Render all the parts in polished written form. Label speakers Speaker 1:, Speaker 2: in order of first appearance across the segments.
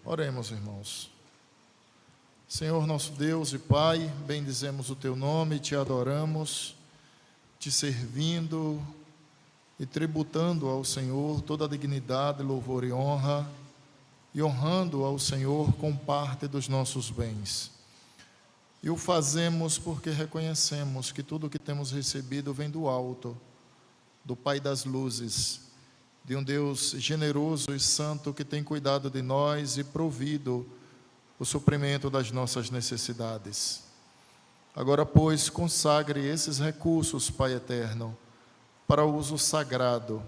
Speaker 1: Oremos, irmãos. Senhor nosso Deus e Pai, bendizemos o Teu nome, Te adoramos, Te servindo e tributando ao Senhor toda a dignidade, louvor e honra, e honrando ao Senhor com parte dos nossos bens. E o fazemos porque reconhecemos que tudo o que temos recebido vem do alto, do Pai das luzes, de um Deus generoso e santo que tem cuidado de nós e provido o suprimento das nossas necessidades. Agora, pois, consagre esses recursos, Pai eterno, para o uso sagrado,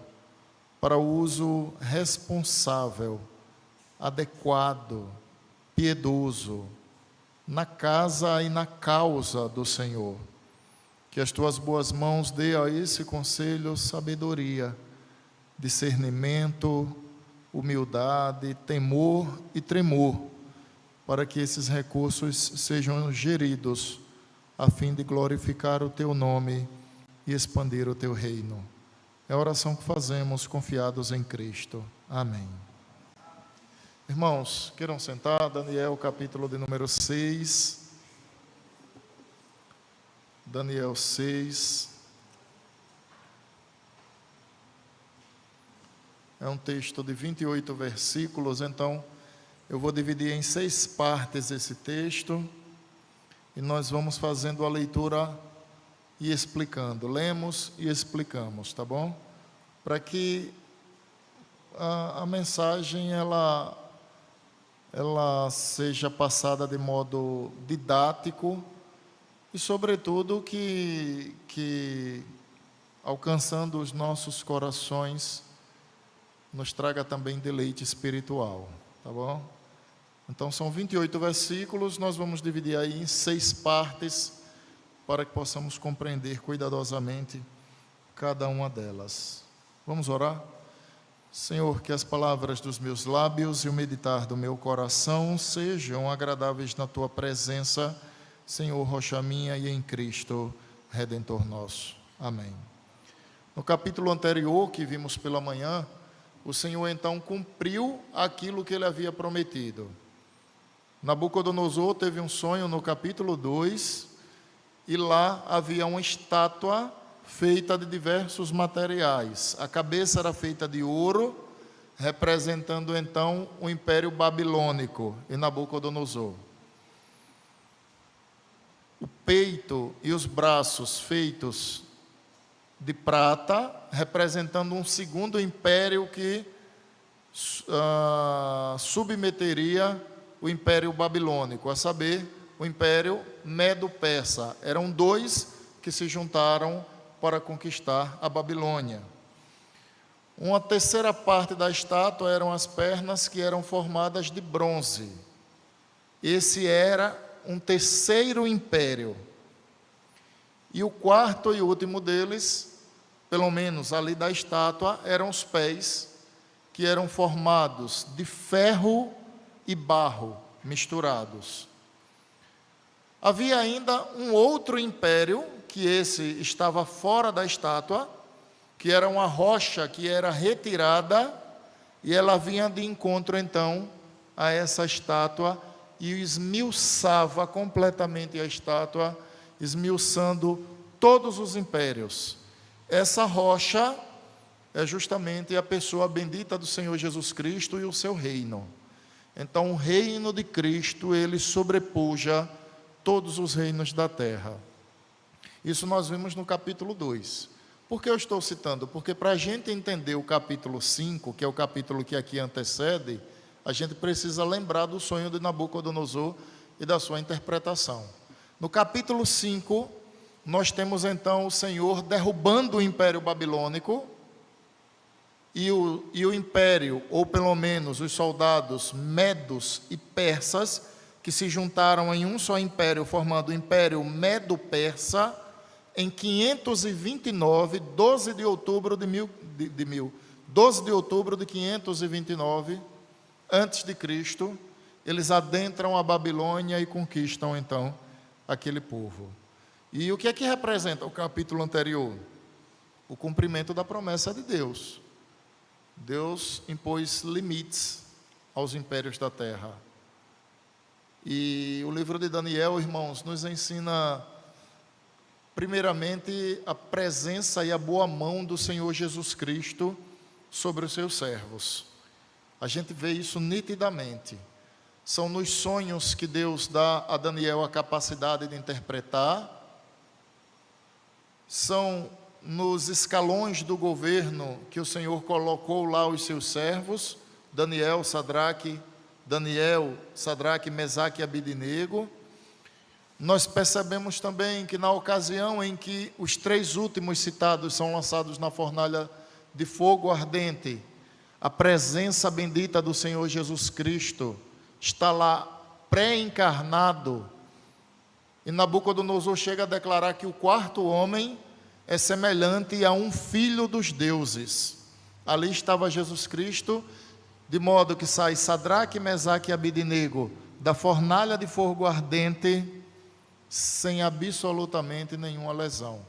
Speaker 1: para o uso responsável, adequado, piedoso, na casa e na causa do Senhor. Que as Tuas boas mãos dê a esse conselho sabedoria, discernimento, humildade, temor e tremor, para que esses recursos sejam geridos a fim de glorificar o Teu nome e expandir o Teu reino. É a oração que fazemos confiados em Cristo. Amém. Irmãos, queiram sentar. Daniel, capítulo de número 6. Daniel 6. É um texto de 28 versículos, então eu vou dividir em 6 partes esse texto e nós vamos fazendo a leitura e explicando. Lemos e explicamos, tá bom? Para que a mensagem ela seja passada de modo didático e, sobretudo, que alcançando os nossos corações, nos traga também deleite espiritual, tá bom? Então, são 28 versículos, nós vamos dividir aí em 6 partes, para que possamos compreender cuidadosamente cada uma delas. Vamos orar? Senhor, que as palavras dos meus lábios e o meditar do meu coração sejam agradáveis na Tua presença, Senhor, rocha minha, e em Cristo, Redentor nosso. Amém. No capítulo anterior, que vimos pela manhã, o Senhor então cumpriu aquilo que Ele havia prometido. Nabucodonosor teve um sonho no capítulo 2, e lá havia uma estátua feita de diversos materiais. A cabeça era feita de ouro, representando então o Império Babilônico e Nabucodonosor. O peito e os braços feitos de prata, representando um segundo império que submeteria o Império Babilônico, a saber, o Império Medo-Persa. Eram 2 que se juntaram para conquistar a Babilônia. Uma terceira parte da estátua eram as pernas, que eram formadas de bronze. Esse era um terceiro império. E o quarto e último deles, pelo menos ali da estátua, eram os pés, que eram formados de ferro e barro misturados. Havia ainda um outro império, que esse estava fora da estátua, que era uma rocha que era retirada, e ela vinha de encontro então a essa estátua e esmiuçava completamente a estátua, esmiuçando todos os impérios. Essa rocha é justamente a pessoa bendita do Senhor Jesus Cristo e o seu reino. Então, o reino de Cristo, ele sobrepuja todos os reinos da terra. Isso nós vimos no capítulo 2. Por que eu estou citando? Porque para a gente entender o capítulo 5, que é o capítulo que aqui antecede, a gente precisa lembrar do sonho de Nabucodonosor e da sua interpretação. No capítulo 5, nós temos então o Senhor derrubando o Império Babilônico, e o império, ou pelo menos os soldados medos e persas, que se juntaram em um só império, formando o Império Medo-Persa, em 529, 12 de outubro de 529, antes de Cristo, eles adentram a Babilônia e conquistam então aquele povo. E o que é que representa o capítulo anterior? O cumprimento da promessa de Deus. Deus impôs limites aos impérios da terra. E o livro de Daniel, irmãos, nos ensina, primeiramente, a presença e a boa mão do Senhor Jesus Cristo sobre os seus servos. A gente vê isso nitidamente. São nos sonhos que Deus dá a Daniel a capacidade de interpretar, são nos escalões do governo que o Senhor colocou lá os seus servos, Daniel, Sadraque, Mesaque e Abidnego. Nós percebemos também que na ocasião em que os 3 últimos citados são lançados na fornalha de fogo ardente, a presença bendita do Senhor Jesus Cristo está lá pré-encarnado, e Nabucodonosor chega a declarar que o 4º homem é semelhante a um filho dos deuses. Ali estava Jesus Cristo, de modo que sai Sadraque, Mesaque e Abidnego da fornalha de fogo ardente sem absolutamente nenhuma lesão.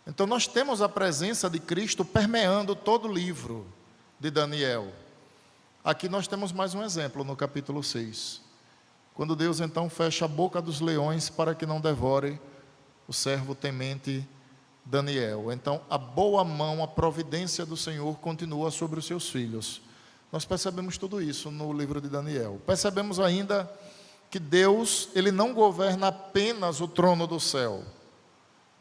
Speaker 1: Então nós temos a presença de Cristo permeando todo o livro de Daniel. Aqui nós temos mais um exemplo no capítulo 6, quando Deus então fecha a boca dos leões para que não devore o servo temente Daniel. Então a boa mão, a providência do Senhor continua sobre os seus filhos. Nós percebemos tudo isso no livro de Daniel. Percebemos ainda que Deus, Ele não governa apenas o trono do céu.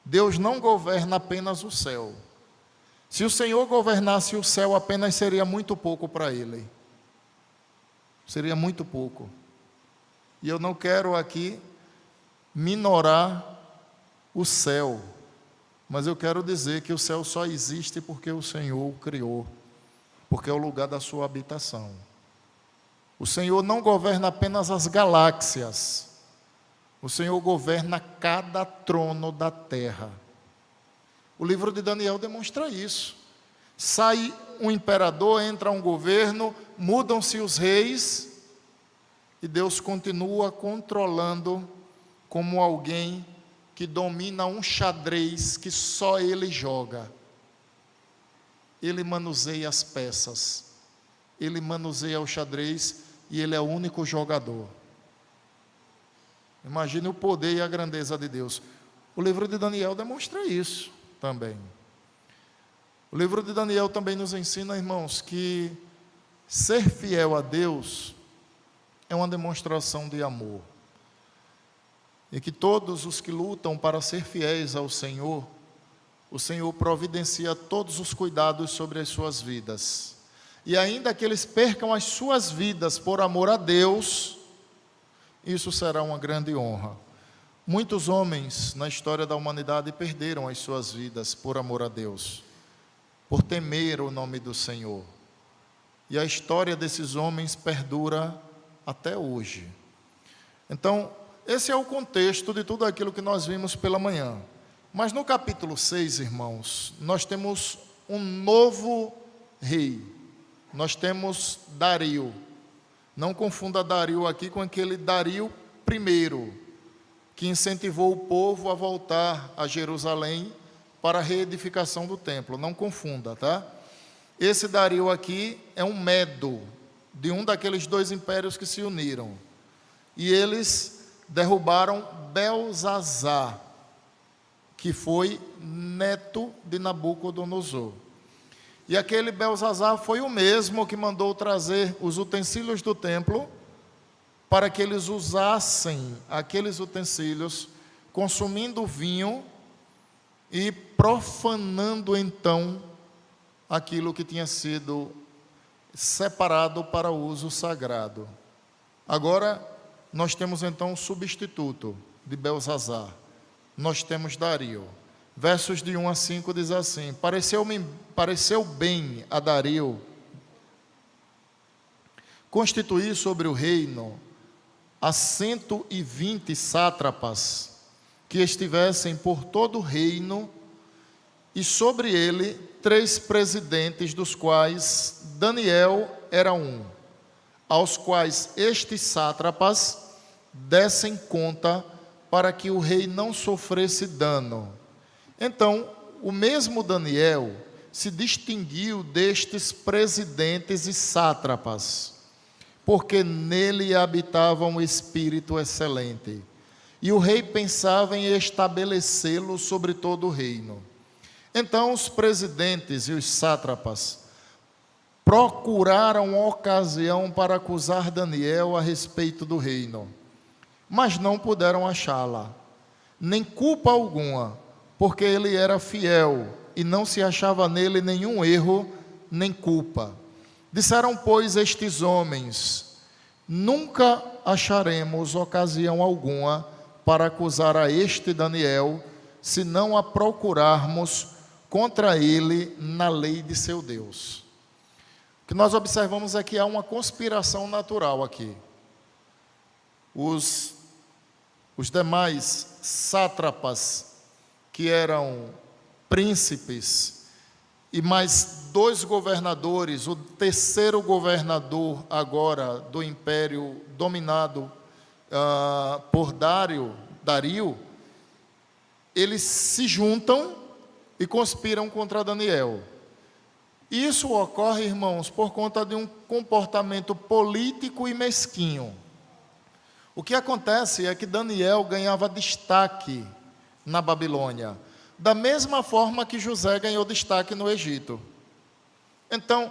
Speaker 1: Deus não governa apenas o céu. Se o Senhor governasse o céu apenas, seria muito pouco para Ele. Seria muito pouco. E eu não quero aqui minorar o céu, mas eu quero dizer que o céu só existe porque o Senhor o criou, porque é o lugar da sua habitação. O Senhor não governa apenas as galáxias, o Senhor governa cada trono da terra. O livro de Daniel demonstra isso. Sai um imperador, entra um governo, mudam-se os reis, e Deus continua controlando como alguém que domina um xadrez que só Ele joga. Ele manuseia as peças, Ele manuseia o xadrez e Ele é o único jogador. Imagine o poder e a grandeza de Deus. O livro de Daniel demonstra isso também. O livro de Daniel também nos ensina, irmãos, que ser fiel a Deus é uma demonstração de amor. E que todos os que lutam para ser fiéis ao Senhor, o Senhor providencia todos os cuidados sobre as suas vidas. E ainda que eles percam as suas vidas por amor a Deus, isso será uma grande honra. Muitos homens na história da humanidade perderam as suas vidas por amor a Deus, por temer o nome do Senhor. E a história desses homens perdura até hoje. Então, esse é o contexto de tudo aquilo que nós vimos pela manhã. Mas no capítulo 6, irmãos, nós temos um novo rei. Nós temos Dario. Não confunda Dario aqui com aquele Dario I, que incentivou o povo a voltar a Jerusalém para a reedificação do templo. Não confunda, tá? Esse Dario aqui é um medo de um daqueles 2 impérios que se uniram. E eles derrubaram Belzazar, que foi neto de Nabucodonosor. E aquele Belzazar foi o mesmo que mandou trazer os utensílios do templo, para que eles usassem aqueles utensílios, consumindo vinho e profanando então aquilo que tinha sido separado para uso sagrado. Agora, nós temos então um substituto de Belzazar. Nós temos Dario. Versos de 1 a 5 diz assim: pareceu bem a Dario constituir sobre o reino a 120 sátrapas que estivessem por todo o reino, e sobre ele 3 presidentes, dos quais Daniel era um, aos quais estes sátrapas dessem conta para que o rei não sofresse dano. Então, o mesmo Daniel se distinguiu destes presidentes e sátrapas, porque nele habitava um espírito excelente. E o rei pensava em estabelecê-lo sobre todo o reino. Então os presidentes e os sátrapas procuraram ocasião para acusar Daniel a respeito do reino, mas não puderam achá-la, nem culpa alguma, porque ele era fiel e não se achava nele nenhum erro nem culpa. Disseram, pois, estes homens: nunca acharemos ocasião alguma para acusar a este Daniel, se não a procurarmos contra ele na lei de seu Deus. O que nós observamos é que há uma conspiração natural aqui. Os demais sátrapas, que eram príncipes, e mais 2 governadores, o terceiro governador agora do império dominado por Dario, eles se juntam e conspiram contra Daniel. Isso ocorre, irmãos, por conta de um comportamento político e mesquinho. O que acontece é que Daniel ganhava destaque na Babilônia, da mesma forma que José ganhou destaque no Egito. Então,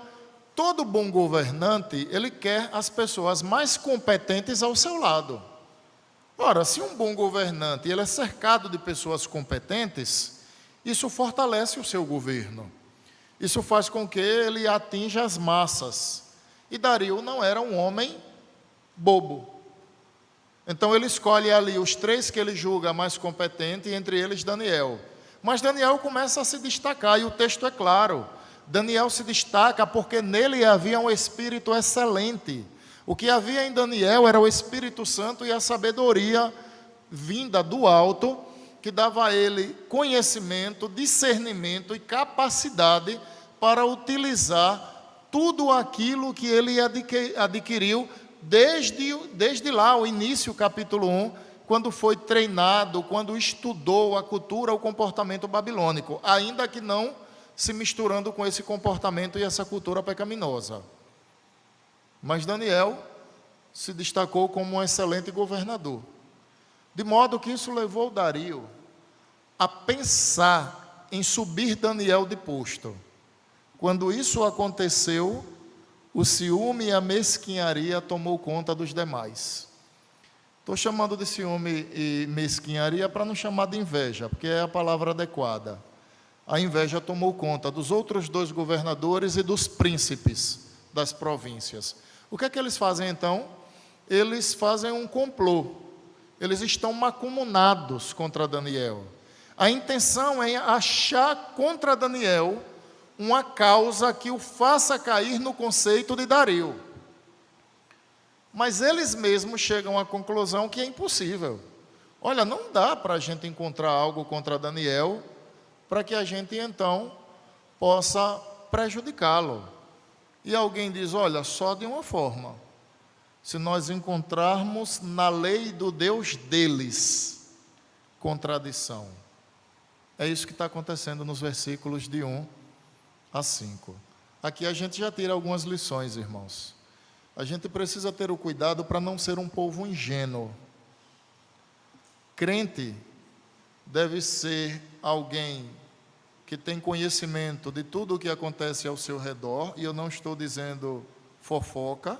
Speaker 1: todo bom governante, ele quer as pessoas mais competentes ao seu lado. Ora, se um bom governante ele é cercado de pessoas competentes, isso fortalece o seu governo. Isso faz com que ele atinja as massas. E Dario não era um homem bobo. Então ele escolhe ali os 3 que ele julga mais competentes, e entre eles Daniel. Mas Daniel começa a se destacar, e o texto é claro. Daniel se destaca porque nele havia um espírito excelente. O que havia em Daniel era o Espírito Santo e a sabedoria vinda do alto, que dava a ele conhecimento, discernimento e capacidade para utilizar tudo aquilo que ele adquiriu desde lá, o início, capítulo 1, quando foi treinado, quando estudou a cultura, o comportamento babilônico, ainda que não se misturando com esse comportamento e essa cultura pecaminosa. Mas Daniel se destacou como um excelente governador. De modo que isso levou Dario a pensar em subir Daniel de posto. Quando isso aconteceu, o ciúme e a mesquinharia tomou conta dos demais. Estou chamando de ciúme e mesquinharia para não chamar de inveja, porque é a palavra adequada. A inveja tomou conta dos outros 2 governadores e dos príncipes das províncias. O que é que eles fazem então? Eles fazem um complô. Eles estão mancomunados contra Daniel. A intenção é achar contra Daniel uma causa que o faça cair no conceito de Dario. Mas eles mesmos chegam à conclusão que é impossível. Olha, não dá para a gente encontrar algo contra Daniel para que a gente então possa prejudicá-lo. E alguém diz, olha, só de uma forma. Se nós encontrarmos na lei do Deus deles contradição. É isso que está acontecendo nos versículos de 1 a 5. Aqui a gente já tira algumas lições, irmãos. A gente precisa ter o cuidado para não ser um povo ingênuo. Crente deve ser alguém que tem conhecimento de tudo o que acontece ao seu redor, e eu não estou dizendo fofoca,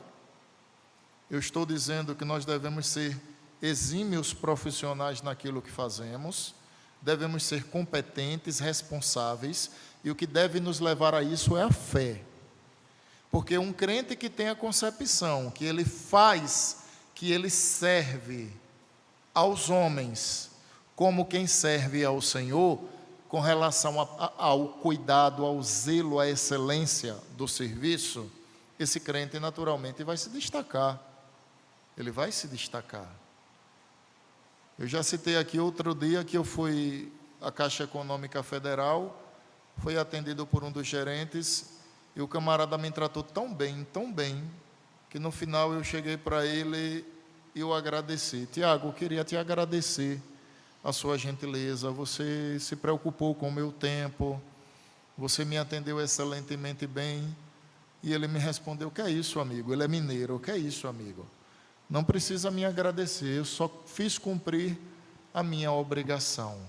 Speaker 1: eu estou dizendo que nós devemos ser exímios profissionais naquilo que fazemos, devemos ser competentes, responsáveis, e o que deve nos levar a isso é a fé. Porque um crente que tem a concepção que ele faz, que ele serve aos homens como quem serve ao Senhor, com relação ao cuidado, ao zelo, à excelência do serviço, esse crente naturalmente vai se destacar. Ele vai se destacar. Eu já citei aqui outro dia que eu fui à Caixa Econômica Federal, fui atendido por um dos gerentes, e o camarada me tratou tão bem, que no final eu cheguei para ele e eu agradeci. Tiago, eu queria te agradecer a sua gentileza, você se preocupou com o meu tempo, você me atendeu excelentemente bem, E ele me respondeu: o que é isso, amigo? Ele é mineiro. O que é isso, amigo? Não precisa me agradecer, eu só fiz cumprir a minha obrigação.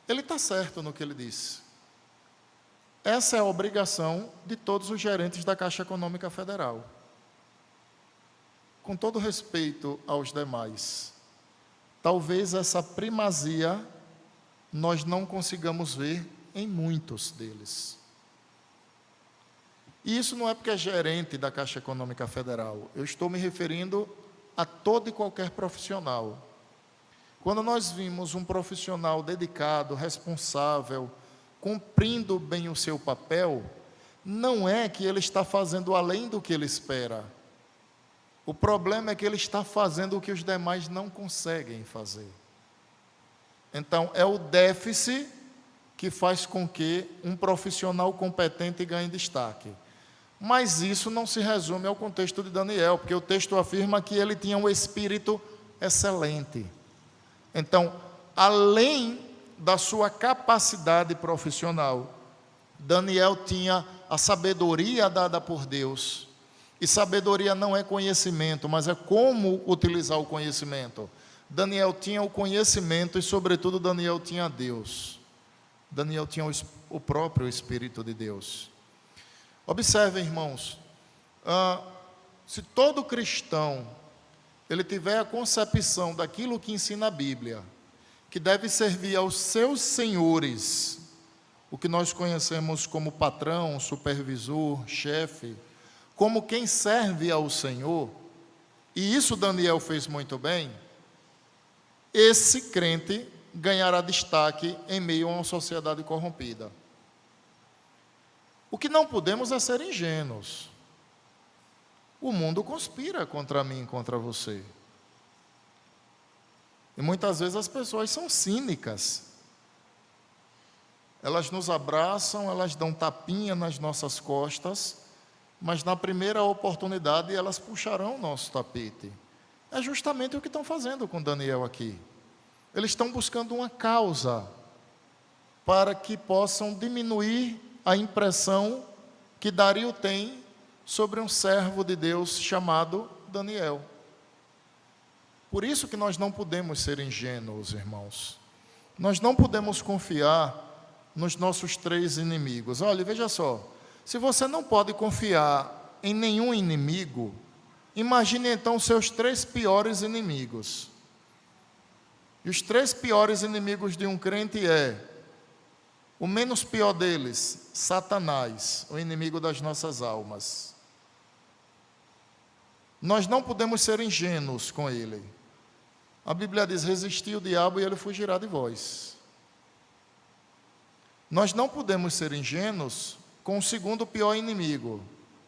Speaker 1: Ele está certo no que ele disse. Essa é a obrigação de todos os gerentes da Caixa Econômica Federal. Com todo respeito aos demais, talvez essa primazia nós não consigamos ver em muitos deles. E isso não é porque é gerente da Caixa Econômica Federal. Eu estou me referindo a todo e qualquer profissional. Quando nós vimos um profissional dedicado, responsável, cumprindo bem o seu papel, não é que ele está fazendo além do que ele espera. O problema é que ele está fazendo o que os demais não conseguem fazer. Então, é o déficit que faz com que um profissional competente ganhe destaque. Mas isso não se resume ao contexto de Daniel, porque o texto afirma que ele tinha um espírito excelente. Então, além da sua capacidade profissional, Daniel tinha a sabedoria dada por Deus. E sabedoria não é conhecimento, mas é como utilizar o conhecimento. Daniel tinha o conhecimento e, sobretudo, Daniel tinha Deus. Daniel tinha o próprio Espírito de Deus. Observem, irmãos, se todo cristão ele tiver a concepção daquilo que ensina a Bíblia, que deve servir aos seus senhores, o que nós conhecemos como patrão, supervisor, chefe, como quem serve ao Senhor, e isso Daniel fez muito bem, esse crente ganhará destaque em meio a uma sociedade corrompida. O que não podemos é ser ingênuos. O mundo conspira contra mim e contra você. E muitas vezes as pessoas são cínicas. Elas nos abraçam, elas dão tapinha nas nossas costas, mas na primeira oportunidade elas puxarão o nosso tapete. É justamente o que estão fazendo com Daniel aqui. Eles estão buscando uma causa para que possam diminuir a impressão que Dario tem sobre um servo de Deus chamado Daniel. Por isso que nós não podemos ser ingênuos, irmãos. Nós não podemos confiar nos nossos três inimigos. Olha, veja só, se você não pode confiar em nenhum inimigo, imagine então os seus três piores inimigos. E os três piores inimigos de um crente o menos pior deles, Satanás, o inimigo das nossas almas. Nós não podemos ser ingênuos com ele. A Bíblia diz: resistir o diabo e ele fugirá de vós. Nós não podemos ser ingênuos com o segundo pior inimigo,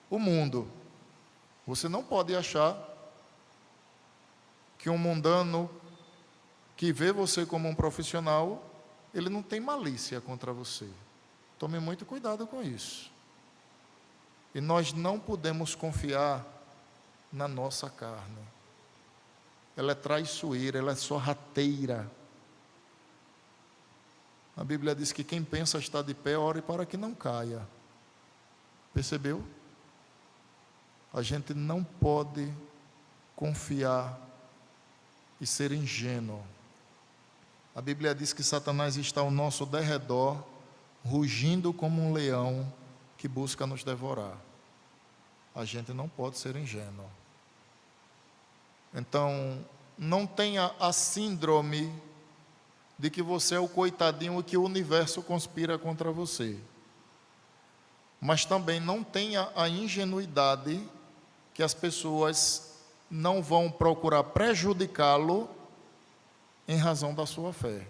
Speaker 1: o mundo. Você não pode achar que um mundano que vê você como um profissional, ele não tem malícia contra você. Tome muito cuidado com isso. E nós não podemos confiar na nossa carne. Ela é traiçoeira, ela é sorrateira. A Bíblia diz que quem pensa estar de pé, ore para que não caia. Percebeu? A gente não pode confiar e ser ingênuo. A Bíblia diz que Satanás está ao nosso derredor, rugindo como um leão que busca nos devorar. A gente não pode ser ingênuo. Então, não tenha a síndrome de que você é o coitadinho e que o universo conspira contra você. Mas também não tenha a ingenuidade que as pessoas não vão procurar prejudicá-lo em razão da sua fé.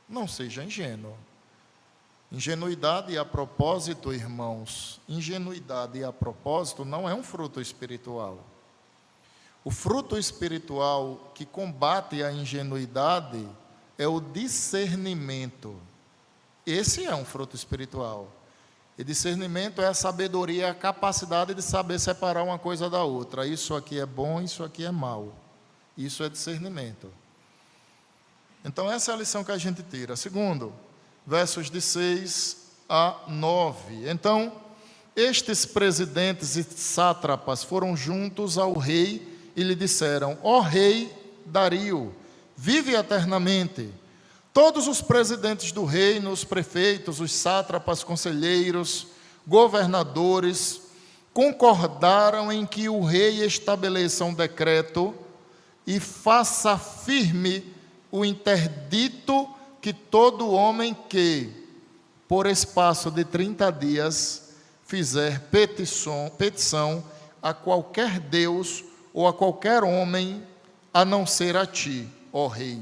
Speaker 1: Não seja ingênuo. Ingenuidade a propósito, irmãos, ingenuidade a propósito não é um fruto espiritual. O fruto espiritual que combate a ingenuidade é o discernimento. Esse é um fruto espiritual. E discernimento é a sabedoria, a capacidade de saber separar uma coisa da outra. Isso aqui é bom, isso aqui é mal. Isso é discernimento. Então, essa é a lição que a gente tira. Segundo, versos de 6 a 9. Então, estes presidentes e sátrapas foram juntos ao rei e lhe disseram: ó rei Dario, vive eternamente. Todos os presidentes do reino, os prefeitos, os sátrapas, conselheiros, governadores, concordaram em que o rei estabeleça um decreto e faça firme o interdito que todo homem que, por espaço de 30 dias, fizer petição a qualquer Deus ou a qualquer homem, a não ser a ti, ó rei,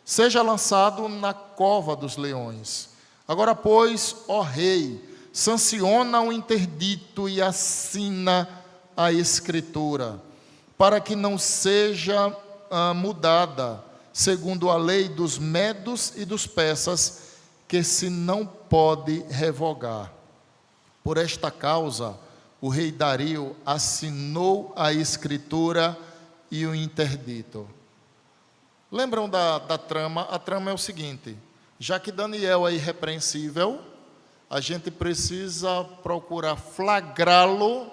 Speaker 1: seja lançado na cova dos leões. Agora, pois, ó rei, sanciona o interdito e assina a escritura, para que não seja mudada, segundo a lei dos medos e dos persas, que se não pode revogar. Por esta causa, o rei Dario assinou a escritura e o interdito. Lembram da trama? A trama é o seguinte: já que Daniel é irrepreensível, a gente precisa procurar flagrá-lo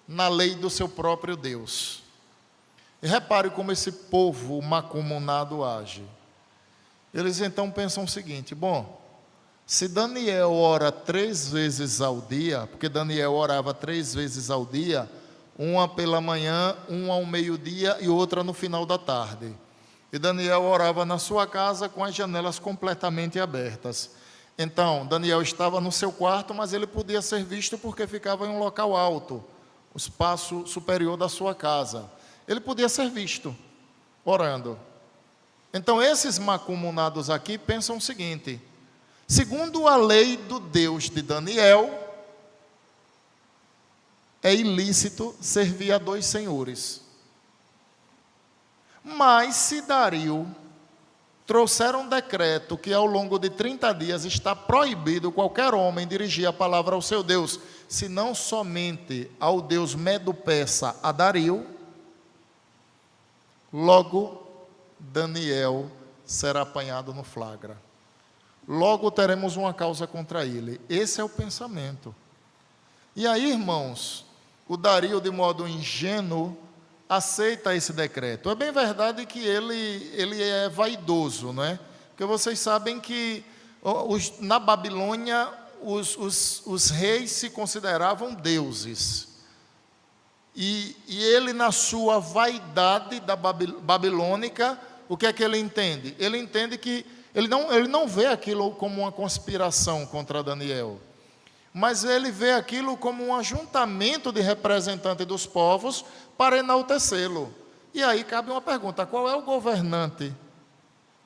Speaker 1: na lei do seu próprio Deus. E repare como esse povo macumunado age. Eles então pensam o seguinte: bom, se Daniel ora 3 vezes ao dia, porque Daniel orava 3 vezes ao dia, uma pela manhã, uma ao meio-dia e outra no final da tarde. E Daniel orava na sua casa com as janelas completamente abertas. Então, Daniel estava no seu quarto, mas ele podia ser visto porque ficava em um local alto, o espaço superior da sua casa. Ele podia ser visto, orando. Então, esses macumunados aqui pensam o seguinte: segundo a lei do Deus de Daniel, é ilícito servir a 2 senhores. Mas se Dario trouxer um decreto que ao longo de 30 dias está proibido qualquer homem dirigir a palavra ao seu Deus, senão somente ao Deus Medo-Persa, a Dario, logo Daniel será apanhado no flagra. Logo teremos uma causa contra ele. Esse é o pensamento. E aí, irmãos, o Dario, de modo ingênuo, aceita esse decreto. É bem verdade que ele é vaidoso, não é? Porque vocês sabem que na Babilônia os reis se consideravam deuses. E ele, na sua vaidade da babilônica, o que é que ele entende? Ele entende que ele não vê aquilo como uma conspiração contra Daniel, mas ele vê aquilo como um ajuntamento de representantes dos povos para enaltecê-lo. E aí cabe uma pergunta: qual é o governante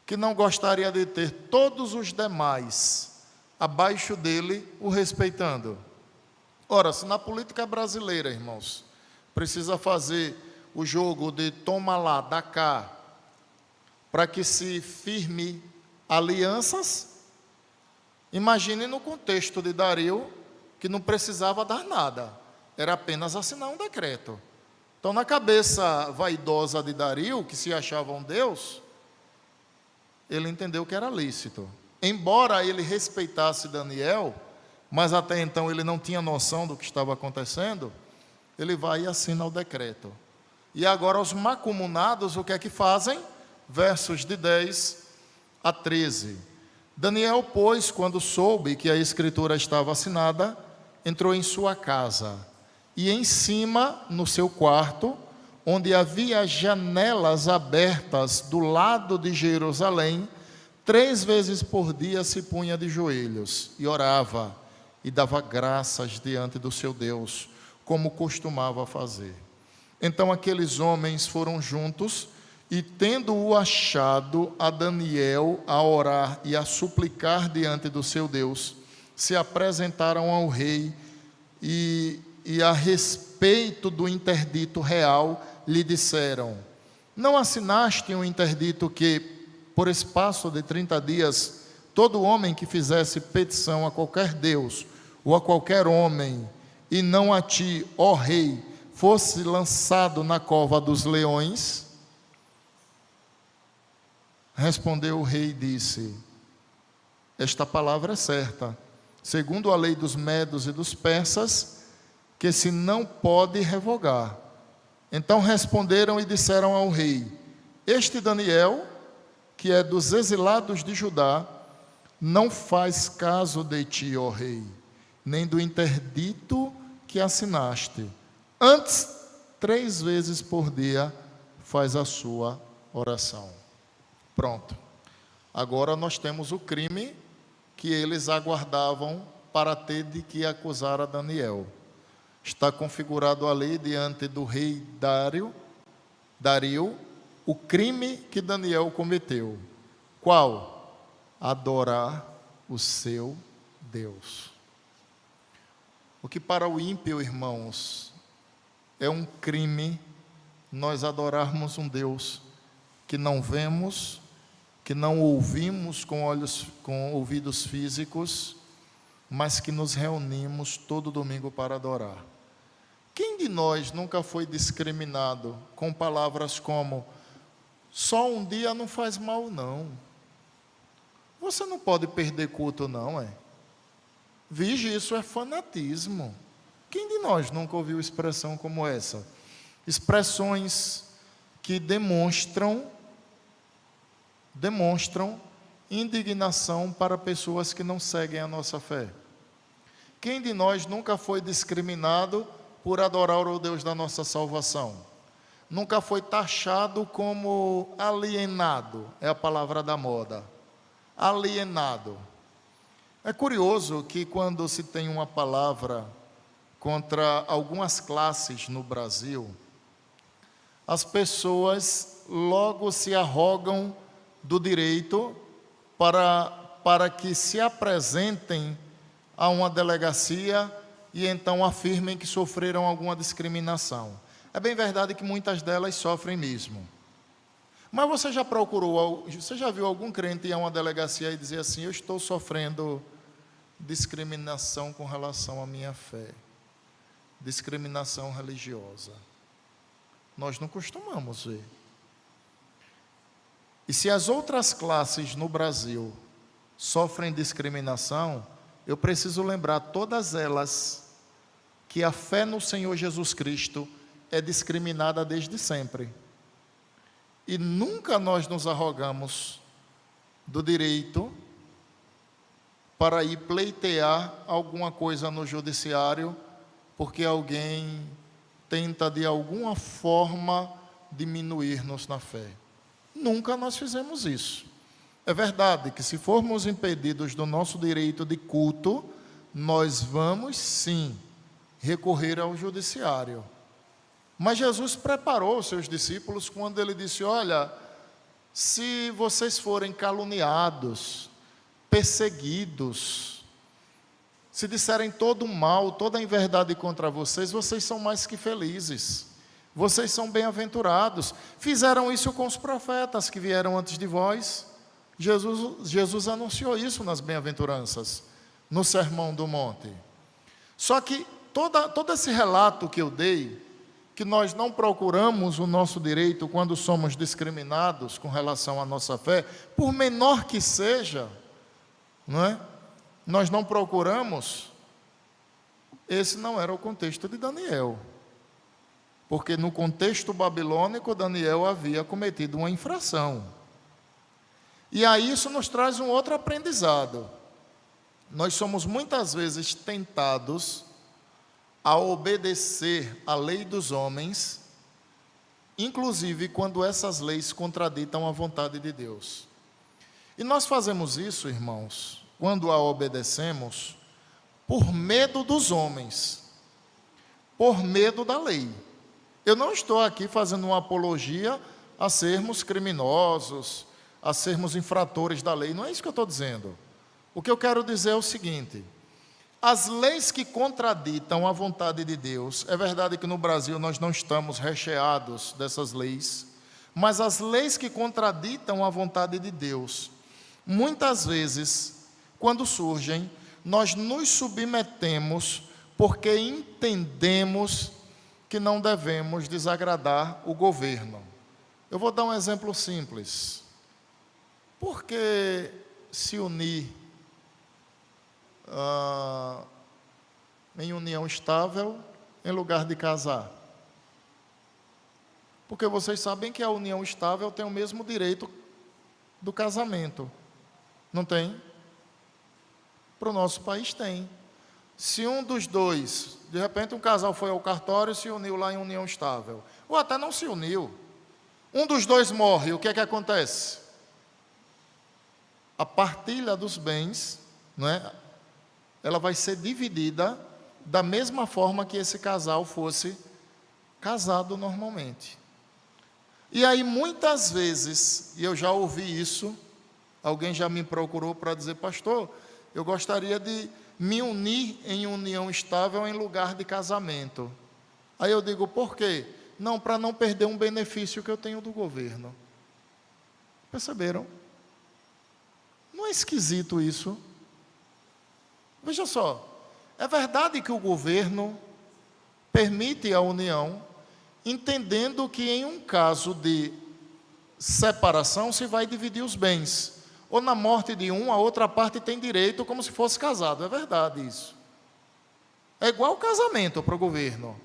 Speaker 1: que não gostaria de ter todos os demais abaixo dele o respeitando? Ora, se na política brasileira, irmãos, precisa fazer o jogo de toma lá, dá cá, para que se firme alianças, imagine no contexto de Dario, que não precisava dar nada, era apenas assinar um decreto. Então, na cabeça vaidosa de Dario, que se achava um Deus, ele entendeu que era lícito. Embora ele respeitasse Daniel, mas até então ele não tinha noção do que estava acontecendo, ele vai e assina o decreto. E agora os macumunados, o que é que fazem? Versos de 10 a 13. Daniel, pois, quando soube que a escritura estava assinada, entrou em sua casa, e em cima, no seu quarto, onde havia janelas abertas do lado de Jerusalém, 3 vezes por dia se punha de joelhos, e orava, e dava graças diante do seu Deus, como costumava fazer. Então aqueles homens foram juntos, e tendo-o achado a Daniel a orar e a suplicar diante do seu Deus, se apresentaram ao rei e a respeito do interdito real lhe disseram: não assinaste um interdito que, por espaço de 30 dias, todo homem que fizesse petição a qualquer Deus ou a qualquer homem, e não a ti, ó rei, fosse lançado na cova dos leões? Respondeu o rei e disse: esta palavra é certa. Segundo a lei dos medos e dos persas, que se não pode revogar. Então responderam e disseram ao rei: este Daniel, que é dos exilados de Judá, não faz caso de ti, ó rei, nem do interdito que assinaste. Antes, 3 vezes por dia faz a sua oração. Pronto. Agora nós temos o crime que eles aguardavam para ter de que acusar a Daniel. Está configurado ali diante do rei Dario, o crime que Daniel cometeu. Qual? Adorar o seu Deus. O que para o ímpio, irmãos, é um crime nós adorarmos um Deus que não vemos, que não ouvimos com ouvidos físicos, mas que nos reunimos todo domingo para adorar. Quem de nós nunca foi discriminado com palavras como: só um dia não faz mal, não. Você não pode perder culto, não, é? Vige, isso é fanatismo. Quem de nós nunca ouviu expressão como essa? Expressões que demonstram indignação para pessoas que não seguem a nossa fé. Quem de nós nunca foi discriminado por adorar o Deus da nossa salvação? Nunca foi taxado como alienado, é a palavra da moda. Alienado. É curioso que quando se tem uma palavra contra algumas classes no Brasil, as pessoas logo se arrogam do direito para que se apresentem a uma delegacia e então afirmem que sofreram alguma discriminação. É bem verdade que muitas delas sofrem mesmo. Mas você já viu algum crente ir a uma delegacia e dizer assim: eu estou sofrendo discriminação com relação à minha fé, discriminação religiosa? Nós não costumamos ver. E se as outras classes no Brasil sofrem discriminação, eu preciso lembrar todas elas que a fé no Senhor Jesus Cristo é discriminada desde sempre. E nunca nós nos arrogamos do direito para ir pleitear alguma coisa no judiciário, porque alguém tenta de alguma forma diminuir-nos na fé. Nunca nós fizemos isso. É verdade que se formos impedidos do nosso direito de culto, nós vamos sim recorrer ao judiciário. Mas Jesus preparou os seus discípulos quando ele disse: olha, se vocês forem caluniados, perseguidos, se disserem todo o mal, toda a inverdade contra vocês, vocês são mais que felizes. Vocês são bem-aventurados. Fizeram isso com os profetas que vieram antes de vós. Jesus anunciou isso nas bem-aventuranças, no Sermão do Monte. Só que todo esse relato que eu dei, que nós não procuramos o nosso direito quando somos discriminados com relação à nossa fé, por menor que seja, não é? Nós não procuramos. Esse não era o contexto de Daniel. Porque no contexto babilônico, Daniel havia cometido uma infração. E aí isso nos traz um outro aprendizado. Nós somos muitas vezes tentados a obedecer à lei dos homens, inclusive quando essas leis contraditam a vontade de Deus. E nós fazemos isso, irmãos, quando a obedecemos, por medo dos homens, por medo da lei. Eu não estou aqui fazendo uma apologia a sermos criminosos, a sermos infratores da lei, não é isso que eu estou dizendo. O que eu quero dizer é o seguinte: as leis que contraditam a vontade de Deus, é verdade que no Brasil nós não estamos recheados dessas leis, mas as leis que contraditam a vontade de Deus, muitas vezes, quando surgem, nós nos submetemos porque entendemos que não devemos desagradar o governo. Eu vou dar um exemplo simples. Por que se unir em união estável em lugar de casar? Porque vocês sabem que a união estável tem o mesmo direito do casamento. Não tem? Para o nosso país tem. Se um dos dois, de repente um casal foi ao cartório e se uniu lá em união estável, ou até não se uniu, um dos dois morre, o que é que acontece? A partilha dos bens, não é? Ela vai ser dividida da mesma forma que esse casal fosse casado normalmente. E aí muitas vezes, e eu já ouvi isso, alguém já me procurou para dizer, pastor, eu gostaria de me unir em união estável em lugar de casamento. Aí eu digo, por quê? Não, para não perder um benefício que eu tenho do governo. Perceberam? Não é esquisito isso? Veja só, é verdade que o governo permite a união, entendendo que em um caso de separação se vai dividir os bens. Ou na morte de um, a outra parte tem direito como se fosse casado. É verdade isso. É igual o casamento para o governo.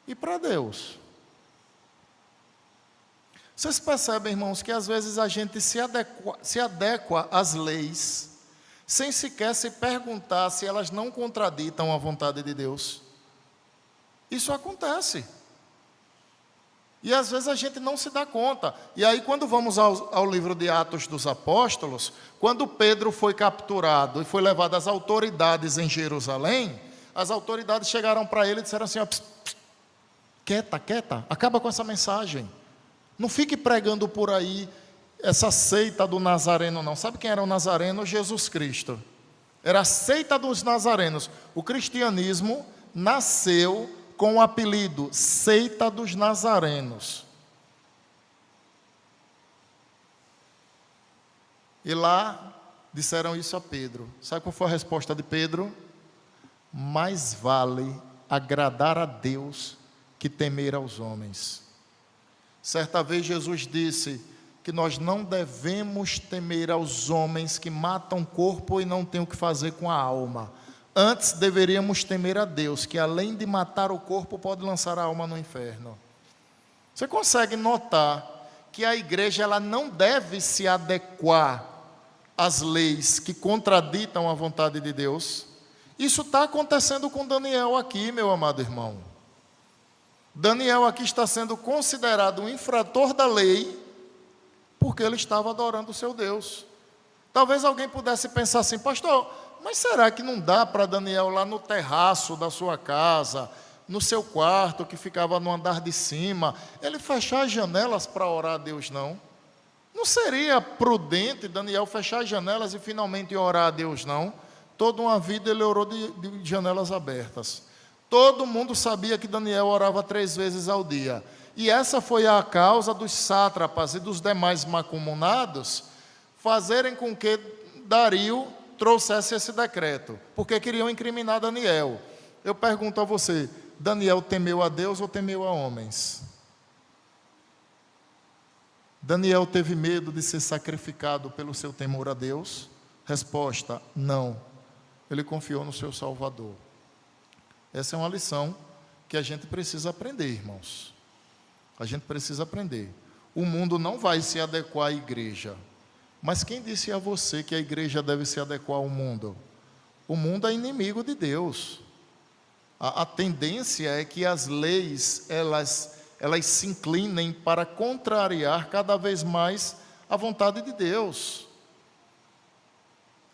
Speaker 1: E para Deus? Vocês percebem, irmãos, que às vezes a gente se adequa às leis, sem sequer se perguntar se elas não contraditam a vontade de Deus. Isso acontece. E às vezes a gente não se dá conta. E aí quando vamos ao livro de Atos dos Apóstolos, quando Pedro foi capturado e foi levado às autoridades em Jerusalém, as autoridades chegaram para ele e disseram assim, ó, pss, pss, quieta, acaba com essa mensagem. Não fique pregando por aí essa seita do Nazareno, não. Sabe quem era o Nazareno? Jesus Cristo. Era a seita dos Nazarenos. O cristianismo nasceu com o apelido Seita dos Nazarenos. E lá disseram isso a Pedro. Sabe qual foi a resposta de Pedro? Mais vale agradar a Deus que temer aos homens. Certa vez Jesus disse que nós não devemos temer aos homens que matam o corpo e não têm o que fazer com a alma. Antes deveríamos temer a Deus, que além de matar o corpo, pode lançar a alma no inferno. Você consegue notar que a igreja ela não deve se adequar às leis que contraditam a vontade de Deus? Isso está acontecendo com Daniel aqui, meu amado irmão. Daniel aqui está sendo considerado um infrator da lei, porque ele estava adorando o seu Deus. Talvez alguém pudesse pensar assim, pastor, mas será que não dá para Daniel lá no terraço da sua casa, no seu quarto que ficava no andar de cima, ele fechar as janelas para orar a Deus, não? Não seria prudente Daniel fechar as janelas e finalmente orar a Deus, não? Toda uma vida ele orou de janelas abertas. Todo mundo sabia que Daniel orava 3 vezes ao dia. E essa foi a causa dos sátrapas e dos demais mancomunados fazerem com que Dario trouxesse esse decreto, porque queriam incriminar Daniel. Eu pergunto a você, Daniel temeu a Deus ou temeu a homens? Daniel teve medo de ser sacrificado pelo seu temor a Deus? Resposta, não. Ele confiou no seu Salvador. Essa é uma lição que a gente precisa aprender, irmãos. A gente precisa aprender. O mundo não vai se adequar à igreja. Mas quem disse a você que a igreja deve se adequar ao mundo? O mundo é inimigo de Deus. A tendência é que as leis, elas se inclinem para contrariar cada vez mais a vontade de Deus.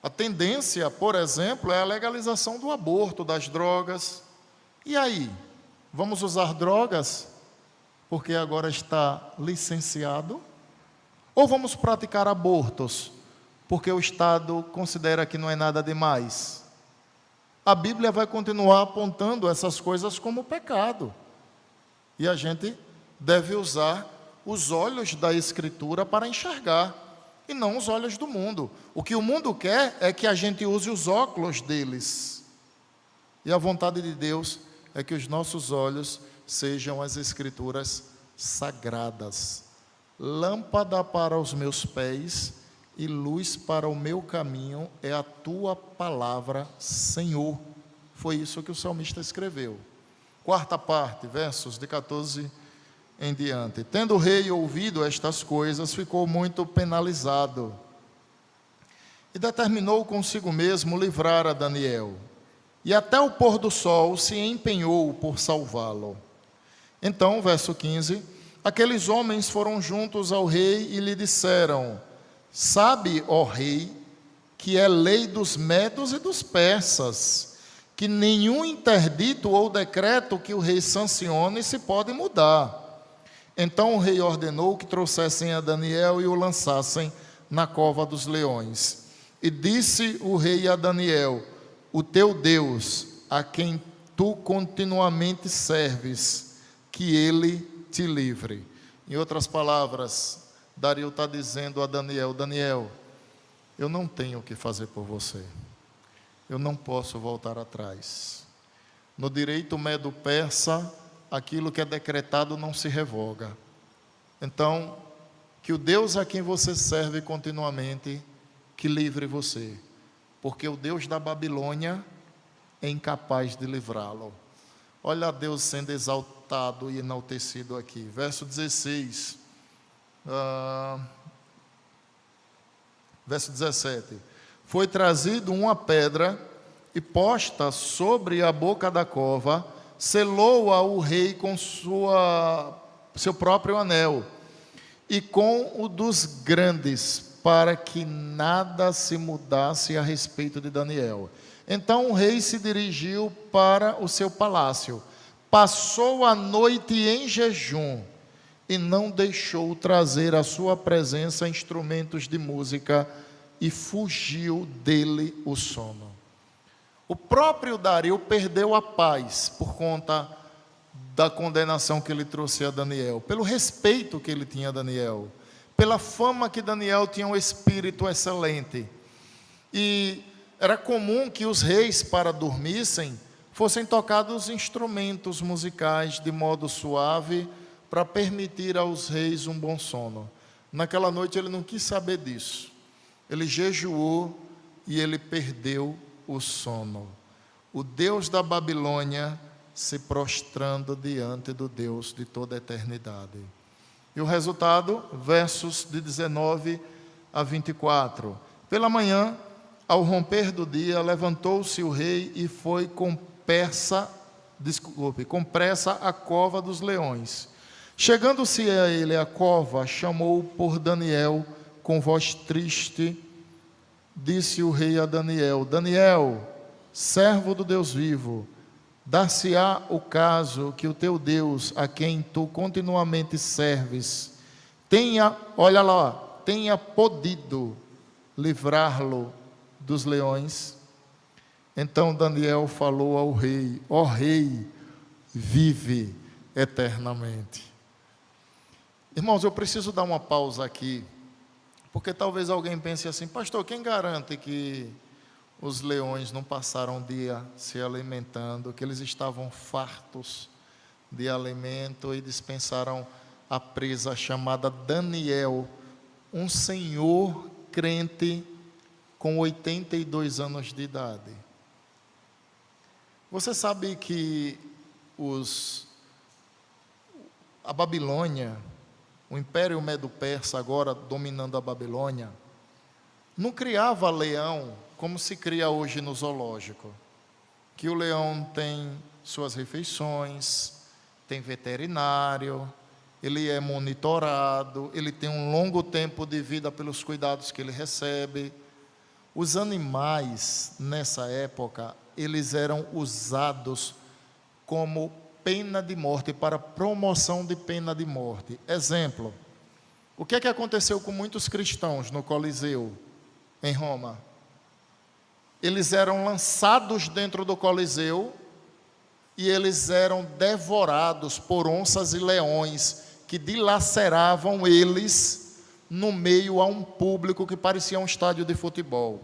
Speaker 1: A tendência, por exemplo, é a legalização do aborto, das drogas. E aí? Vamos usar drogas porque agora está licenciado? Ou vamos praticar abortos porque o Estado considera que não é nada demais? A Bíblia vai continuar apontando essas coisas como pecado. E a gente deve usar os olhos da Escritura para enxergar, e não os olhos do mundo. O que o mundo quer é que a gente use os óculos deles. E a vontade de Deus é que os nossos olhos sejam as Escrituras sagradas. Lâmpada para os meus pés e luz para o meu caminho é a tua palavra, Senhor. Foi isso que o salmista escreveu. Quarta parte, versos de 14 em diante. Tendo o rei ouvido estas coisas, ficou muito penalizado e determinou consigo mesmo livrar a Daniel. E até o pôr do sol se empenhou por salvá-lo. Então, verso 15, aqueles homens foram juntos ao rei e lhe disseram: sabe, ó rei, que é lei dos medos e dos persas, que nenhum interdito ou decreto que o rei sancione se pode mudar. Então o rei ordenou que trouxessem a Daniel e o lançassem na cova dos leões. E disse o rei a Daniel: o teu Deus, a quem tu continuamente serves, que ele te livre. Em outras palavras, Dario está dizendo a Daniel: Daniel, eu não tenho o que fazer por você. Eu não posso voltar atrás. No direito medo-persa, aquilo que é decretado não se revoga. Então, que o Deus a quem você serve continuamente, que livre você. Porque o Deus da Babilônia é incapaz de livrá-lo. Olha Deus sendo exaltado e enaltecido aqui. Verso 16. Verso 17. Foi trazido uma pedra e posta sobre a boca da cova, selou-a o rei com seu próprio anel e com o dos grandes, para que nada se mudasse a respeito de Daniel. Então o rei se dirigiu para o seu palácio, passou a noite em jejum e não deixou trazer à sua presença instrumentos de música, e fugiu dele o sono. O próprio Dario perdeu a paz por conta da condenação que ele trouxe a Daniel, pelo respeito que ele tinha a Daniel, pela fama que Daniel tinha um espírito excelente. E era comum que os reis, para dormissem, fossem tocados instrumentos musicais de modo suave, para permitir aos reis um bom sono. Naquela noite ele não quis saber disso. Ele jejuou e ele perdeu o sono. O Deus da Babilônia se prostrando diante do Deus de toda a eternidade. E o resultado, versos de 19 a 24. Pela manhã, ao romper do dia, levantou-se o rei e foi com pressa à cova dos leões. Chegando-se a ele à cova, chamou por Daniel com voz triste. Disse o rei a Daniel: Daniel, servo do Deus vivo, dar-se-á o caso que o teu Deus, a quem tu continuamente serves, tenha podido livrar-lo dos leões? Então Daniel falou ao rei: ó rei, vive eternamente. Irmãos, eu preciso dar uma pausa aqui, porque talvez alguém pense assim: pastor, quem garante que os leões não passaram o dia se alimentando, que eles estavam fartos de alimento e dispensaram a presa chamada Daniel, um senhor crente com 82 anos de idade? Você sabe que a Babilônia, o Império Medo-Persa, agora dominando a Babilônia, não criava leão como se cria hoje no zoológico, que o leão tem suas refeições, tem veterinário, ele é monitorado, ele tem um longo tempo de vida pelos cuidados que ele recebe. Os animais, nessa época, eles eram usados como pena de morte, para promoção de pena de morte. Exemplo, o que é que aconteceu com muitos cristãos no Coliseu, em Roma? Eles eram lançados dentro do Coliseu e eles eram devorados por onças e leões que dilaceravam eles no meio a um público que parecia um estádio de futebol.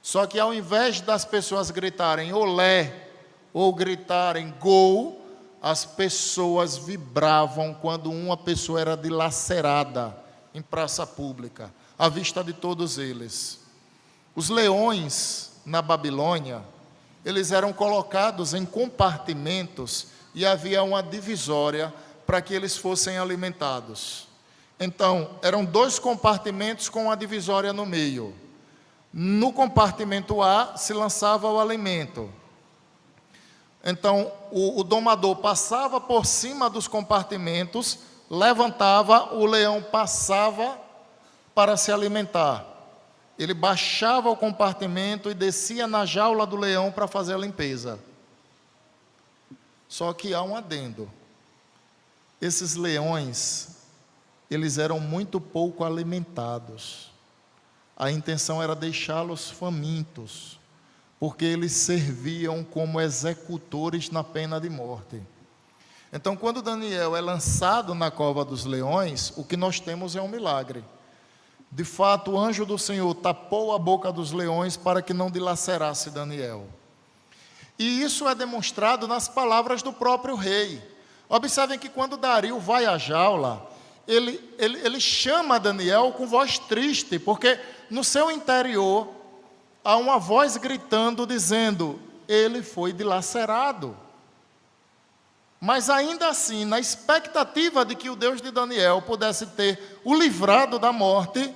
Speaker 1: Só que ao invés das pessoas gritarem olé ou gritarem gol, as pessoas vibravam quando uma pessoa era dilacerada em praça pública, à vista de todos eles. Os leões na Babilônia, eles eram colocados em compartimentos e havia uma divisória para que eles fossem alimentados. Então, eram 2 compartimentos com uma divisória no meio. No compartimento A se lançava o alimento. Então, o domador passava por cima dos compartimentos, levantava, o leão passava para se alimentar. Ele baixava o compartimento e descia na jaula do leão para fazer a limpeza. Só que há um adendo. Esses leões, eles eram muito pouco alimentados. A intenção era deixá-los famintos, porque eles serviam como executores na pena de morte. Então, quando Daniel é lançado na cova dos leões, o que nós temos é um milagre. De fato, o anjo do Senhor tapou a boca dos leões para que não dilacerasse Daniel. E isso é demonstrado nas palavras do próprio rei. Observem que quando Dario vai à jaula, ele chama Daniel com voz triste, porque no seu interior há uma voz gritando, dizendo: ele foi dilacerado. Mas ainda assim, na expectativa de que o Deus de Daniel pudesse ter o livrado da morte,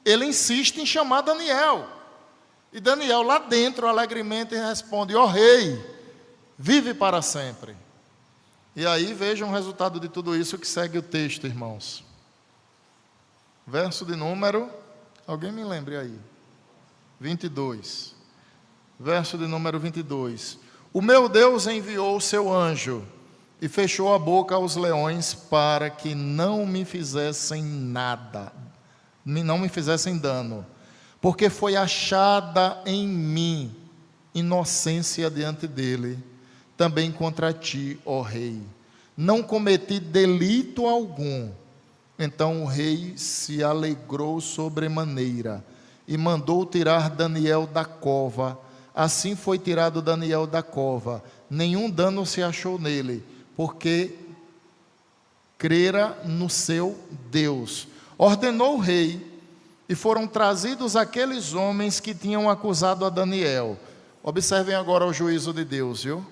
Speaker 1: ele insiste em chamar Daniel. E Daniel lá dentro alegremente responde: ó rei, vive para sempre. E aí vejam o resultado de tudo isso que segue o texto, irmãos. Verso de número, alguém me lembre aí, 22. Verso de número 22. O meu Deus enviou o seu anjo e fechou a boca aos leões para que não me fizessem nada, não me fizessem dano, porque foi achada em mim inocência diante dele, também contra ti, ó rei. Não cometi delito algum. Então o rei se alegrou sobremaneira e mandou tirar Daniel da cova. Assim foi tirado Daniel da cova. Nenhum dano se achou nele, porque crera no seu Deus. Ordenou o rei, e foram trazidos aqueles homens que tinham acusado a Daniel. Observem agora o juízo de Deus, viu?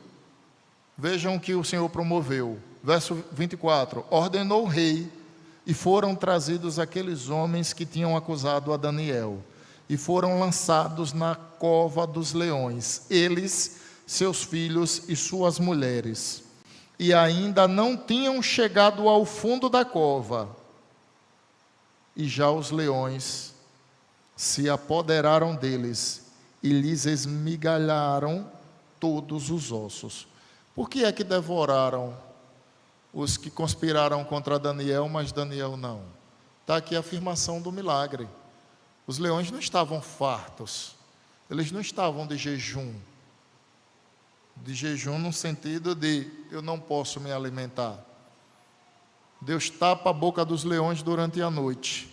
Speaker 1: Vejam o que o Senhor promoveu. Verso 24. Ordenou o rei, e foram trazidos aqueles homens que tinham acusado a Daniel, e foram lançados na cova dos leões, eles, seus filhos e suas mulheres. E ainda não tinham chegado ao fundo da cova, e já os leões se apoderaram deles e lhes esmigalharam todos os ossos. Por que é que devoraram os que conspiraram contra Daniel, mas Daniel não? Está aqui a afirmação do milagre. Os leões não estavam fartos, eles não estavam de jejum no sentido de eu não posso me alimentar. Deus tapa a boca dos leões durante a noite,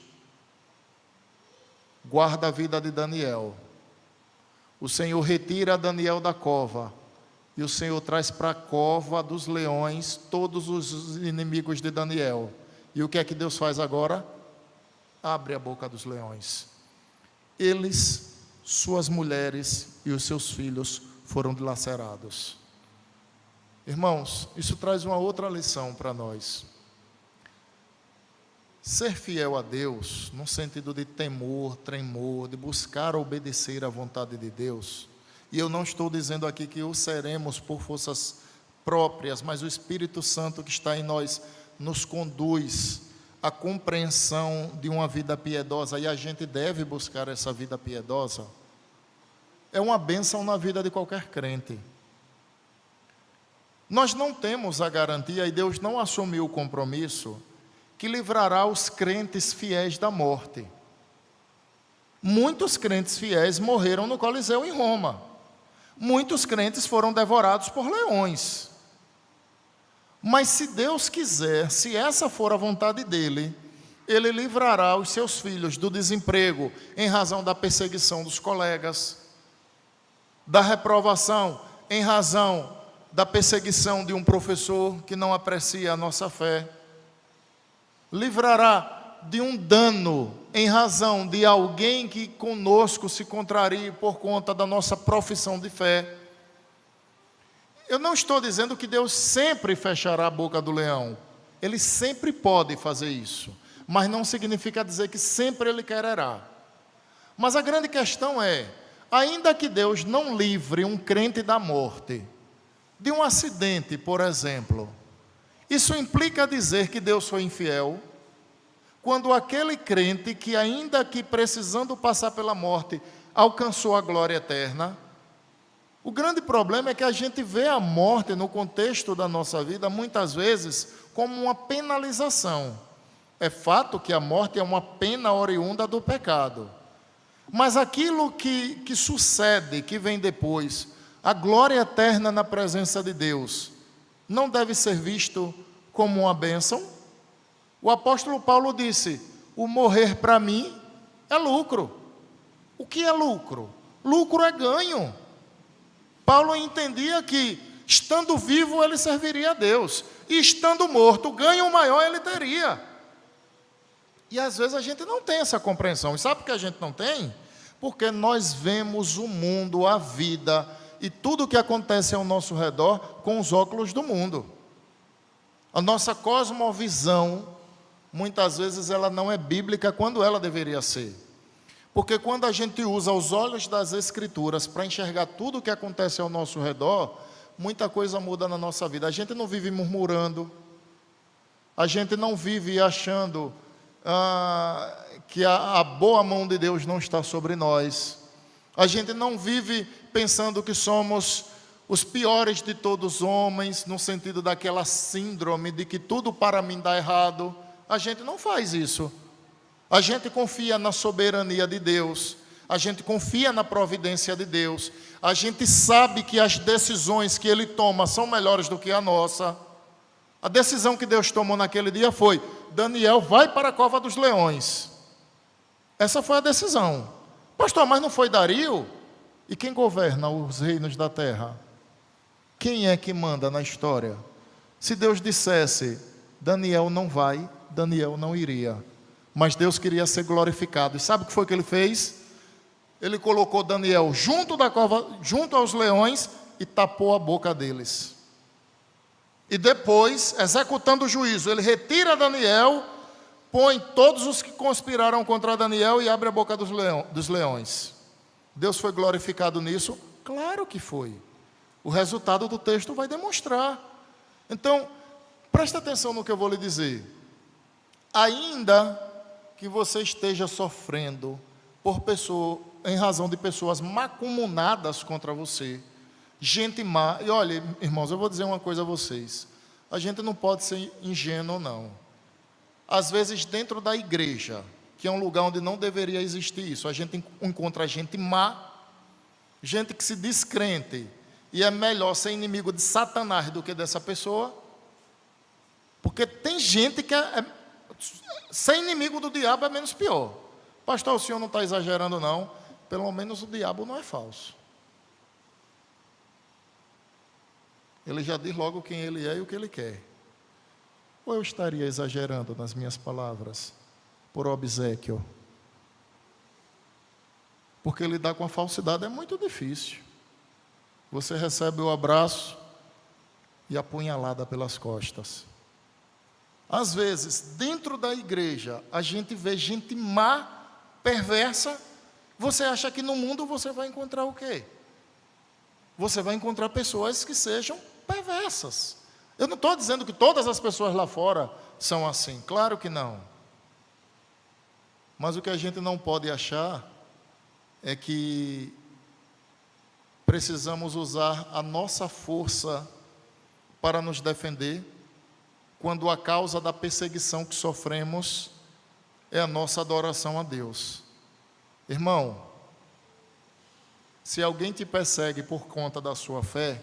Speaker 1: guarda a vida de Daniel. O Senhor retira Daniel da cova, e o Senhor traz para a cova dos leões todos os inimigos de Daniel. E o que é que Deus faz agora? Abre a boca dos leões. Eles, suas mulheres e os seus filhos foram dilacerados. Irmãos, isso traz uma outra lição para nós. Ser fiel a Deus, no sentido de temor, tremor, de buscar obedecer à vontade de Deus, e eu não estou dizendo aqui que o seremos por forças próprias, mas o Espírito Santo que está em nós nos conduz à compreensão de uma vida piedosa, e a gente deve buscar essa vida piedosa. É uma bênção na vida de qualquer crente. Nós não temos a garantia, e Deus não assumiu o compromisso, que livrará os crentes fiéis da morte. Muitos crentes fiéis morreram no Coliseu em Roma. Muitos crentes foram devorados por leões. Mas se Deus quiser, se essa for a vontade dele, ele livrará os seus filhos do desemprego em razão da perseguição dos colegas, da reprovação em razão da perseguição de um professor que não aprecia a nossa fé, livrará de um dano em razão de alguém que conosco se contrarie por conta da nossa profissão de fé. Eu não estou dizendo que Deus sempre fechará a boca do leão. Ele sempre pode fazer isso, mas não significa dizer que sempre Ele quererá. Mas a grande questão é, ainda que Deus não livre um crente da morte, de um acidente, por exemplo, isso implica dizer que Deus foi infiel? Quando aquele crente que, ainda que precisando passar pela morte, alcançou a glória eterna? O grande problema é que a gente vê a morte no contexto da nossa vida, muitas vezes, como uma penalização. É fato que a morte é uma pena oriunda do pecado. Mas aquilo que sucede, que vem depois, a glória eterna na presença de Deus, não deve ser visto como uma bênção? O apóstolo Paulo disse, o morrer para mim é lucro. O que é lucro? Lucro é ganho. Paulo entendia que, estando vivo, ele serviria a Deus. E estando morto, o ganho maior ele teria. E às vezes a gente não tem essa compreensão. E sabe por que a gente não tem? Porque nós vemos o mundo, a vida e tudo o que acontece ao nosso redor com os óculos do mundo. A nossa cosmovisão, muitas vezes, ela não é bíblica quando ela deveria ser. Porque quando a gente usa os olhos das Escrituras para enxergar tudo o que acontece ao nosso redor, muita coisa muda na nossa vida. A gente não vive murmurando, a gente não vive achando que a boa mão de Deus não está sobre nós. A gente não vive pensando que somos os piores de todos os homens, no sentido daquela síndrome de que tudo para mim dá errado. A gente não faz isso. A gente confia na soberania de Deus, a gente confia na providência de Deus, a gente sabe que as decisões que Ele toma são melhores do que a nossa. A decisão que Deus tomou naquele dia foi, Daniel vai para a cova dos leões. Essa foi a decisão. Pastor, mas não foi Dario? E quem governa os reinos da terra? Quem é que manda na história? Se Deus dissesse, Daniel não vai, Daniel não iria. Mas Deus queria ser glorificado. E sabe o que foi que Ele fez? Ele colocou Daniel junto da cova, junto aos leões e tapou a boca deles. E depois, executando o juízo, Ele retira Daniel, põe todos os que conspiraram contra Daniel e abre a boca dos leões. Deus foi glorificado nisso? Claro que foi. O resultado do texto vai demonstrar. Então, presta atenção no que eu vou lhe dizer. Ainda que você esteja sofrendo em razão de pessoas macumunadas contra você, gente má, e olha, irmãos, eu vou dizer uma coisa a vocês, a gente não pode ser ingênuo, não. Às vezes, dentro da igreja, que é um lugar onde não deveria existir isso, a gente encontra gente má, gente que se diz crente, e é melhor ser inimigo de Satanás do que dessa pessoa, porque tem gente que ser inimigo do diabo é menos pior. Pastor, o senhor não está exagerando não, pelo menos o diabo não é falso. Ele já diz logo quem ele é e o que ele quer. Ou eu estaria exagerando nas minhas palavras, por obséquio? Porque lidar com a falsidade é muito difícil. Você recebe o abraço e a punhalada pelas costas. Às vezes, dentro da igreja, a gente vê gente má, perversa. Você acha que no mundo você vai encontrar o quê? Você vai encontrar pessoas que sejam perversas. Eu não estou dizendo que todas as pessoas lá fora são assim. Claro que não. Mas o que a gente não pode achar é que precisamos usar a nossa força para nos defender, quando a causa da perseguição que sofremos é a nossa adoração a Deus. Irmão, se alguém te persegue por conta da sua fé,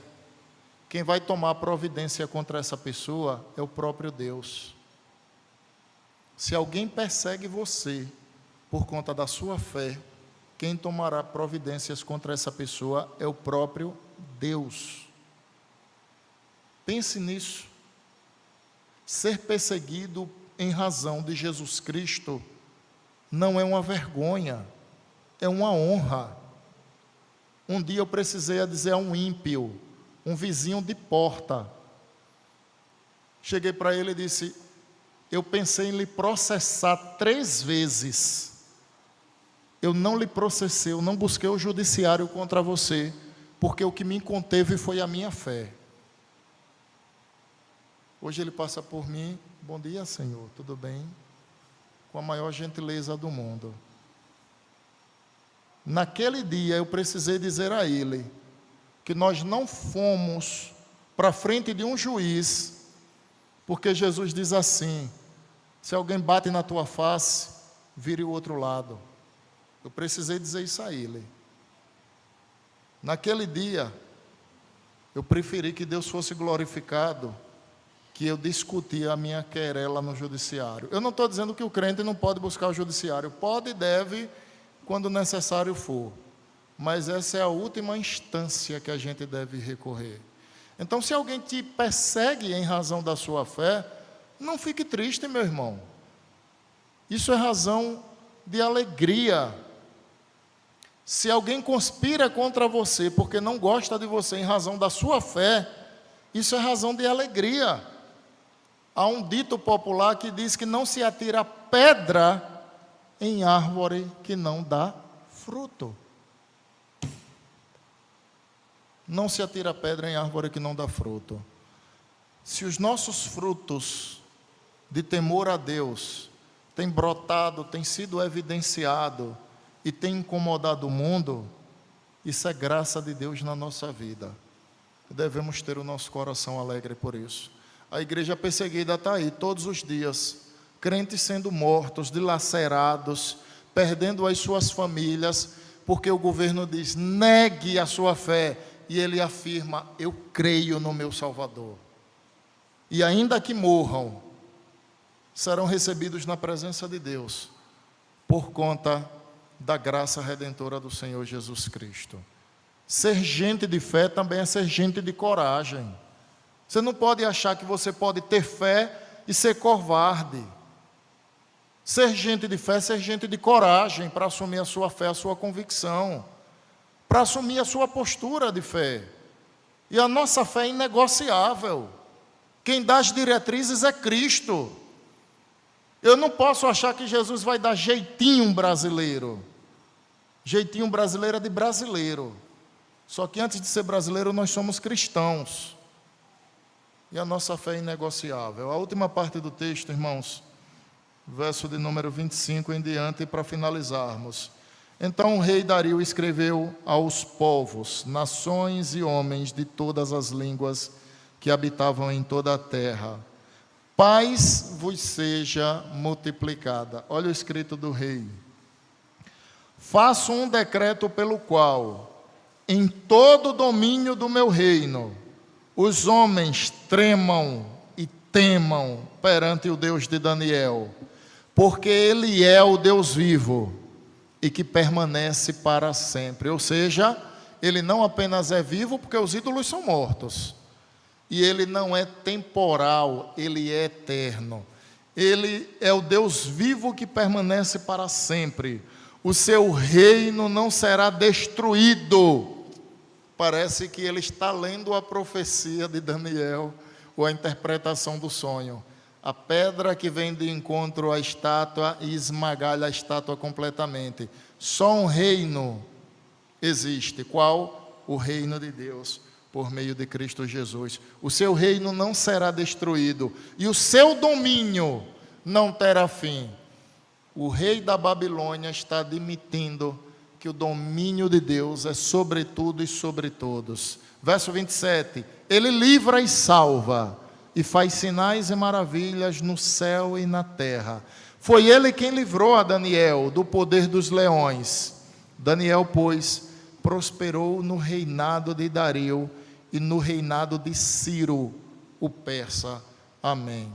Speaker 1: quem vai tomar providência contra essa pessoa é o próprio Deus. Se alguém persegue você por conta da sua fé, quem tomará providências contra essa pessoa é o próprio Deus. Pense nisso. Ser perseguido em razão de Jesus Cristo não é uma vergonha, é uma honra. Um dia eu precisei dizer a um ímpio, um vizinho de porta. Cheguei para ele e disse: eu pensei em lhe processar 3 vezes. Eu não lhe processei, eu não busquei o judiciário contra você, porque o que me conteve foi a minha fé. Hoje ele passa por mim: bom dia, Senhor, tudo bem? Com a maior gentileza do mundo. Naquele dia eu precisei dizer a ele que nós não fomos para frente de um juiz, porque Jesus diz assim: se alguém bate na tua face, vire o outro lado. Eu precisei dizer isso a ele. Naquele dia, eu preferi que Deus fosse glorificado, que eu discutia a minha querela no judiciário. Eu não estou dizendo que o crente não pode buscar o judiciário. Pode e deve, quando necessário for. Mas essa é a última instância que a gente deve recorrer. Então, se alguém te persegue em razão da sua fé, não fique triste, meu irmão. Isso é razão de alegria. Se alguém conspira contra você porque não gosta de você em razão da sua fé, isso é razão de alegria. Há um dito popular que diz que não se atira pedra em árvore que não dá fruto. Não se atira pedra em árvore que não dá fruto. Se os nossos frutos de temor a Deus têm brotado, têm sido evidenciado e têm incomodado o mundo, isso é graça de Deus na nossa vida. Devemos ter o nosso coração alegre por isso. A igreja perseguida está aí todos os dias, crentes sendo mortos, dilacerados, perdendo as suas famílias, porque o governo diz: negue a sua fé, e ele afirma: eu creio no meu Salvador. E ainda que morram, serão recebidos na presença de Deus, por conta da graça redentora do Senhor Jesus Cristo. Ser gente de fé também é ser gente de coragem. Você não pode achar que você pode ter fé e ser covarde. Ser gente de fé é ser gente de coragem para assumir a sua fé, a sua convicção, para assumir a sua postura de fé. E a nossa fé é inegociável. Quem dá as diretrizes é Cristo. Eu não posso achar que Jesus vai dar jeitinho brasileiro. Jeitinho brasileiro é de brasileiro. Só que antes de ser brasileiro, nós somos cristãos. E a nossa fé é inegociável. A última parte do texto, irmãos, verso de número 25 em diante, para finalizarmos. Então o rei Dario escreveu aos povos, nações e homens de todas as línguas que habitavam em toda a terra: paz vos seja multiplicada. Olha o escrito do rei: faço um decreto pelo qual, em todo o domínio do meu reino, os homens tremam e temam perante o Deus de Daniel, porque Ele é o Deus vivo e que permanece para sempre. Ou seja, Ele não apenas é vivo, porque os ídolos são mortos, e Ele não é temporal, Ele é eterno. Ele é o Deus vivo que permanece para sempre. O seu reino não será destruído. Parece que ele está lendo a profecia de Daniel, ou a interpretação do sonho. A pedra que vem de encontro à estátua e esmagalha a estátua completamente. Só um reino existe. Qual? O reino de Deus, por meio de Cristo Jesus. O seu reino não será destruído, e o seu domínio não terá fim. O rei da Babilônia está admitindo que o domínio de Deus é sobre tudo e sobre todos. Verso 27, ele livra e salva, e faz sinais e maravilhas no céu e na terra. Foi ele quem livrou a Daniel do poder dos leões. Daniel, pois, prosperou no reinado de Dario e no reinado de Ciro, o persa. Amém.